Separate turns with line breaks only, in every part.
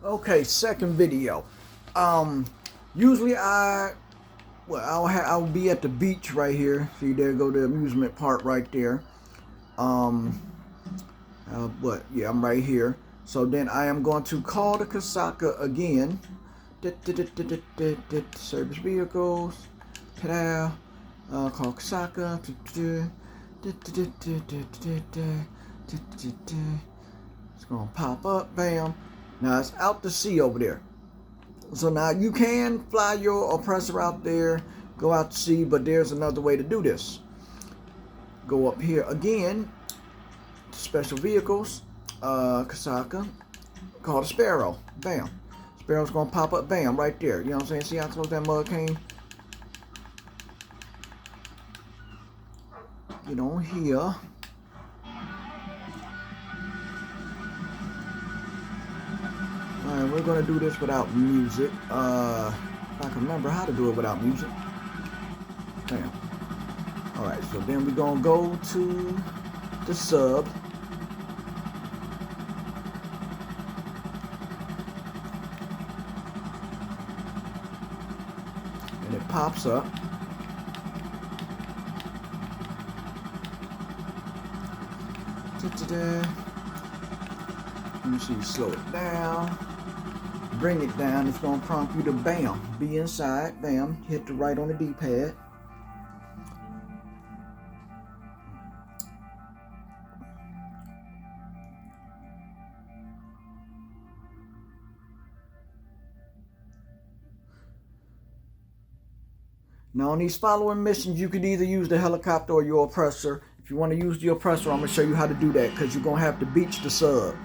Okay, second video. Usually I'll be at the beach right here. See, there go the amusement park right there. Um, but yeah, I'm right here. So then I am going to call the Kasaka again. Service vehicles. Ta-da. Call Kasaka. It's gonna pop up. Bam. Now it's out to sea over there. So now you can fly your oppressor out there, go out to sea, but there's another way to do this. Go up here again, special vehicles, Kasaka, call the Sparrow, bam. Sparrow's gonna pop up, bam, right there. You know what I'm saying? See how close that mug came? Get on here. Alright, we're gonna do this without music. If I can remember how to do it without music. Bam. Alright, so then we're gonna go to the sub. And it pops up. Let me see, slow it down. Bring it down. It's gonna prompt you to bam. Be inside, bam. Hit the right on the D-pad. Now on these following missions, you could either use the helicopter or your oppressor. If you want to use the oppressor, I'm going to show you how to do that because you're going to have to beach the sub.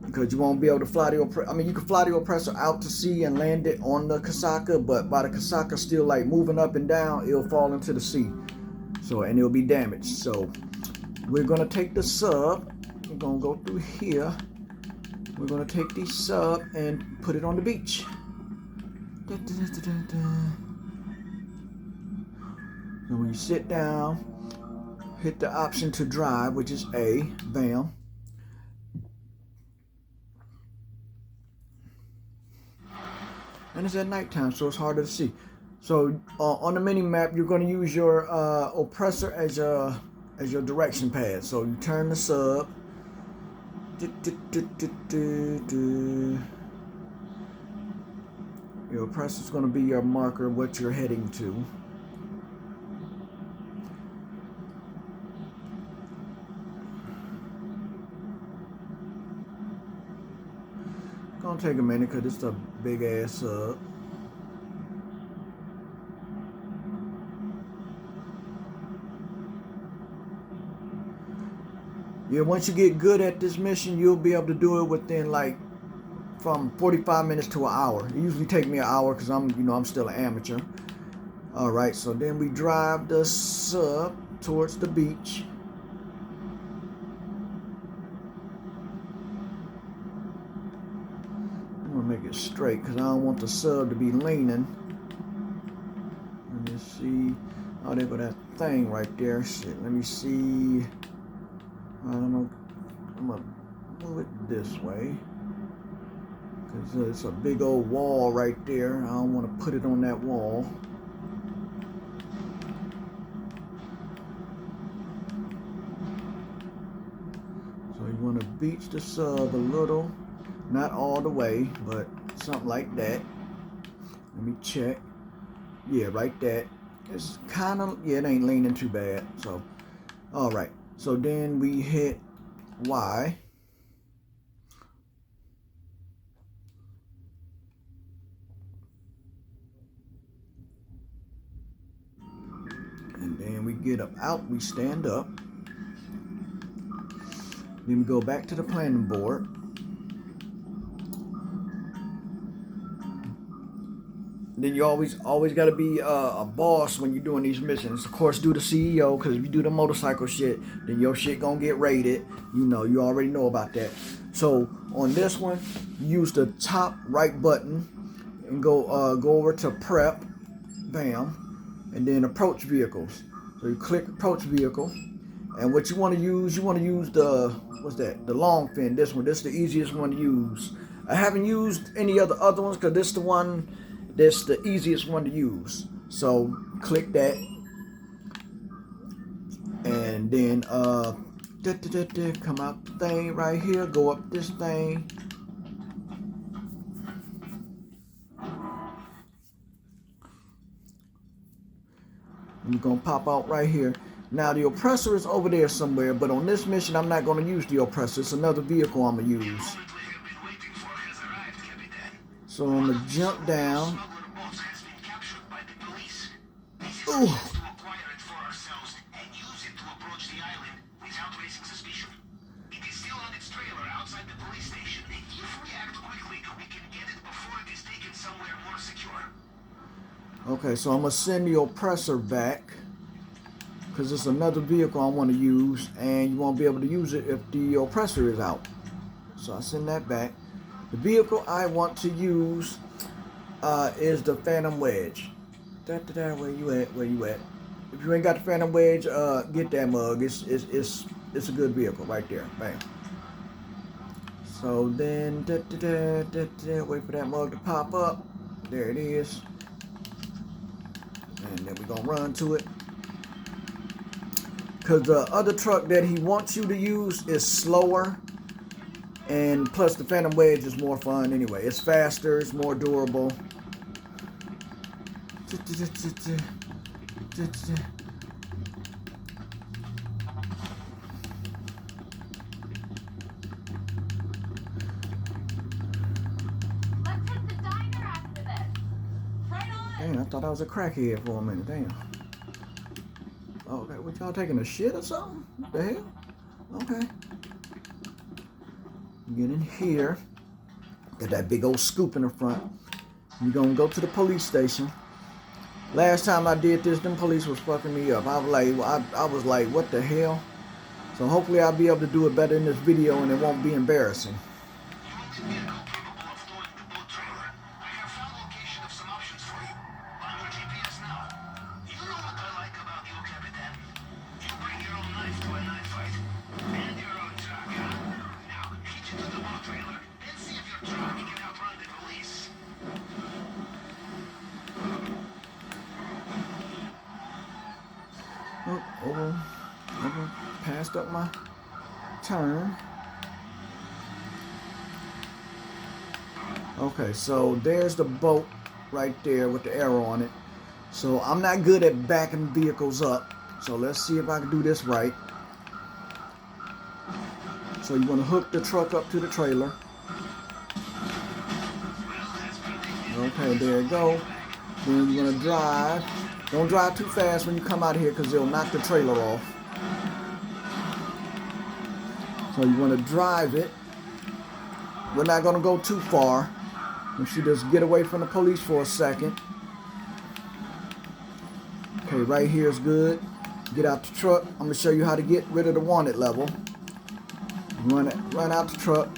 Because you won't be able to fly the oppressor. I mean, you can fly the oppressor out to sea and land it on the Kasaka, but by the Kasaka still like moving up and down, it'll fall into the sea. So, and it'll be damaged. So, we're going to take the sub. We're going to go through here. We're going to take the sub and put it on the beach. So when you sit down, hit the option to drive, which is A, bam. And it's at nighttime, so it's harder to see. So on the mini map, you're going to use your oppressor as your direction pad. So you turn the sub. Your oppressor is going to be your marker, what you're heading to. It's going to take a minute because it's a big ass sub. Yeah, once you get good at this mission, you'll be able to do it within like from 45 minutes to an hour. It usually takes me an hour because I'm still an amateur. All right, so then we drive the sub towards the beach. I'm gonna make it straight because I don't want the sub to be leaning. Let me see. Oh, there go that thing right there. Shit, let me see. I'm gonna move it this way. Because it's a big old wall right there. I don't want to put it on that wall. So you want to beach the sub a little. Not all the way, but something like that. Let me check. Yeah, right there. It's kind of, yeah, it ain't leaning too bad. So, all right. So then we hit Y. And then we get up out, we stand up. Then we go back to the planning board. Then you always got to be a boss when you're doing these missions. Of course, do the CEO, because if you do the motorcycle shit, then your shit gonna get raided. You already know about that. So on this one, use the top right button and go over to prep, bam, and then approach vehicles. So you click approach vehicle, And what you want to use the, what's that? The long fin. This one. This is the easiest one to use. I haven't used any other ones because this is the one that's the easiest one to use. So click that, and then come out the thing right here. Go up this thing. You're gonna pop out right here. Now the oppressor is over there somewhere, but on this mission I'm not gonna use the oppressor. It's another vehicle I'm gonna use. So I'm gonna jump down. Ooh. Okay, so I'm gonna send the oppressor back because it's another vehicle I want to use, and you won't be able to use it if the oppressor is out. So I send that back. The vehicle I want to use is the Phantom Wedge. Where you at? Where you at? If you ain't got the Phantom Wedge, get that mug. It's a good vehicle right there. Bam. So then wait for that mug to pop up. There it is. And then we're gonna run to it. Cause the other truck that he wants you to use is slower. And plus the Phantom Wedge is more fun anyway. It's faster, it's more durable. Damn, I thought I was a crackhead for a minute. Damn. Okay, what y'all taking a shit or something? What the hell? Okay. Get in here. Got that big old scoop in the front. You're gonna go to the police station. Last time I did this, them police was fucking me up. I was like, what the hell? So hopefully I'll be able to do it better in this video and it won't be embarrassing. Over, passed up my turn. Okay, so there's the boat right there with the arrow on it. So I'm not good at backing vehicles up. So let's see if I can do this right. So you want to hook the truck up to the trailer. Okay, there you go. Then you're going to drive. Don't drive too fast when you come out of here because it'll knock the trailer off. So you want to drive it. We're not going to go too far. We should just get away from the police for a second. Okay, right here is good. Get out the truck. I'm going to show you how to get rid of the wanted level. Run out the truck.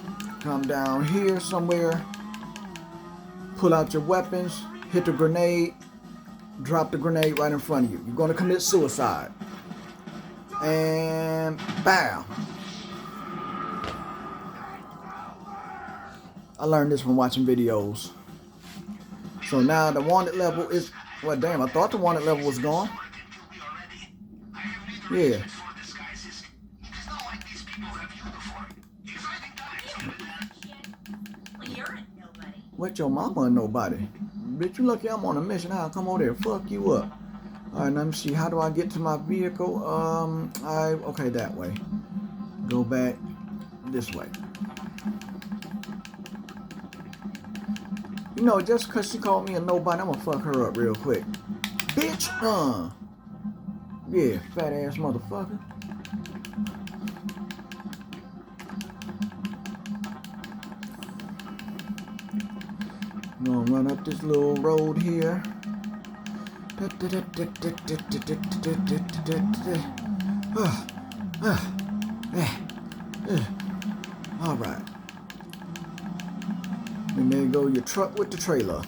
Come down here somewhere. Pull out your weapons. Hit the grenade. Drop the grenade right in front of you. You're going to commit suicide. And bam. I learned this from watching videos. So now the wanted level is... Well, damn, I thought the wanted level was gone. Yeah. What your mama and nobody? Bitch, you lucky I'm on a mission. I'll come over there and fuck you up. Alright, let me see. How do I get to my vehicle? Okay, that way. Go back this way. You know, just because she called me a nobody, I'm gonna fuck her up real quick. Bitch, yeah, fat ass motherfucker. I'm gonna run up this little road here. All right. And there go your truck with the trailer.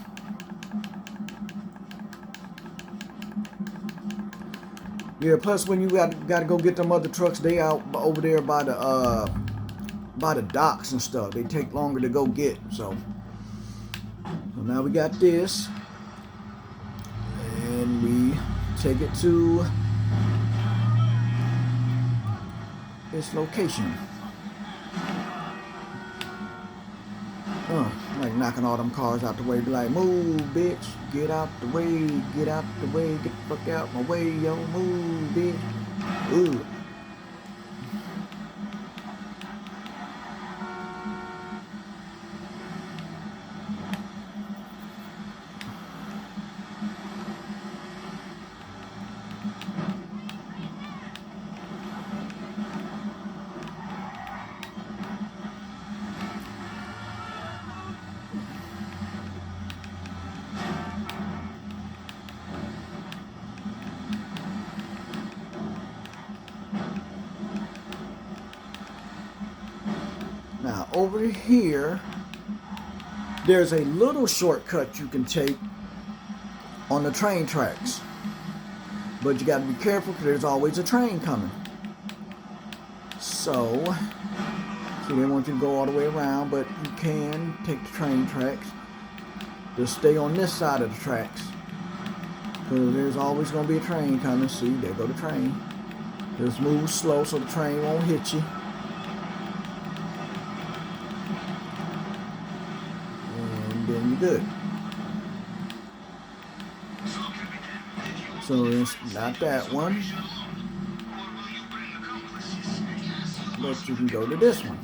Yeah, plus when you got to go get them other trucks, they out over there by the docks and stuff. They take longer to go get. So now we got this, and we take it to its location. Like knocking all them cars out the way. Be like, move, bitch. Get out the way. Get out the way. Get the fuck out my way, yo. Move, bitch. Ooh. Now, over here, there's a little shortcut you can take on the train tracks. But you got to be careful because there's always a train coming. So, see, they want you to go all the way around, but you can take the train tracks. Just stay on this side of the tracks. Because there's always going to be a train coming. See, there go the train. Just move slow so the train won't hit you. Then you're good. So it's not that one, but you can go to this one.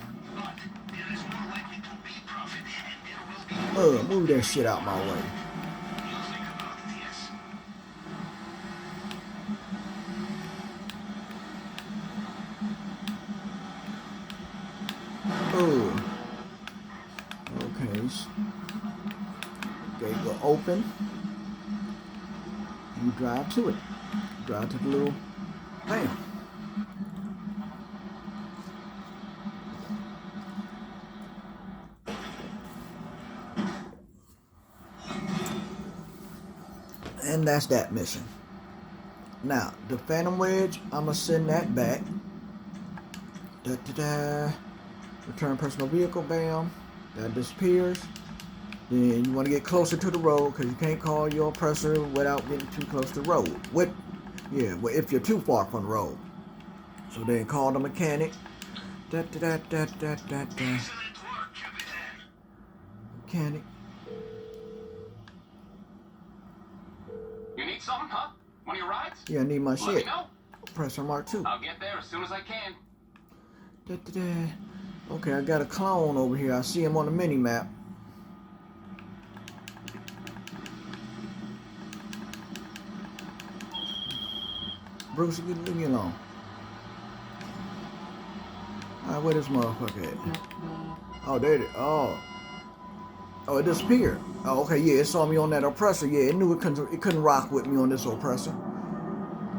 Move that shit out my way. Okay. Gate will open. You drive to it. Drive to the little bam. And that's that mission. Now, the Phantom Wedge, I'm going to send that back. Return personal vehicle, bam. That disappears. Then you want to get closer to the road because you can't call your oppressor without getting too close to the road. If you're too far from the road. So then call the mechanic. Mechanic.
You need something, huh? One of your rides?
Yeah, I need my
Let
shit.
me know.
Oppressor Mark 2.
I'll get there as soon as I can.
Okay, I got a clone over here. I see him on the mini map. Bruce, you leave me alone. Alright, where this motherfucker at? Oh, there it is. Oh, it disappeared. Oh, okay, yeah, it saw me on that oppressor. Yeah, it knew it couldn't rock with me on this oppressor.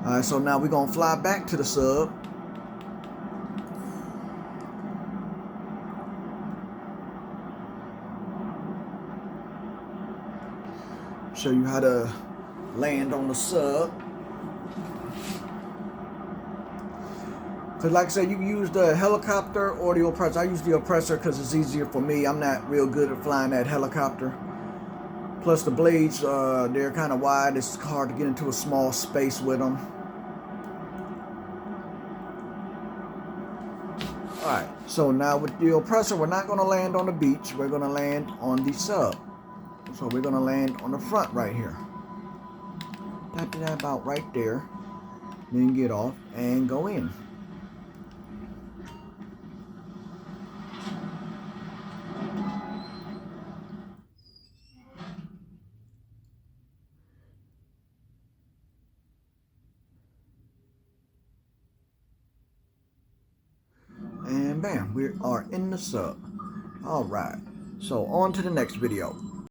Alright, so now we're gonna fly back to the sub. Show you how to land on the sub. Because like I said, you can use the helicopter or the oppressor. I use the oppressor because it's easier for me. I'm not real good at flying that helicopter. Plus the blades, they're kind of wide. It's hard to get into a small space with them. Alright, so now with the oppressor, we're not going to land on the beach. We're going to land on the sub. So we're going to land on the front right here. About right there. Then get off and go in. And bam, we are in the sub. Alright, so on to the next video.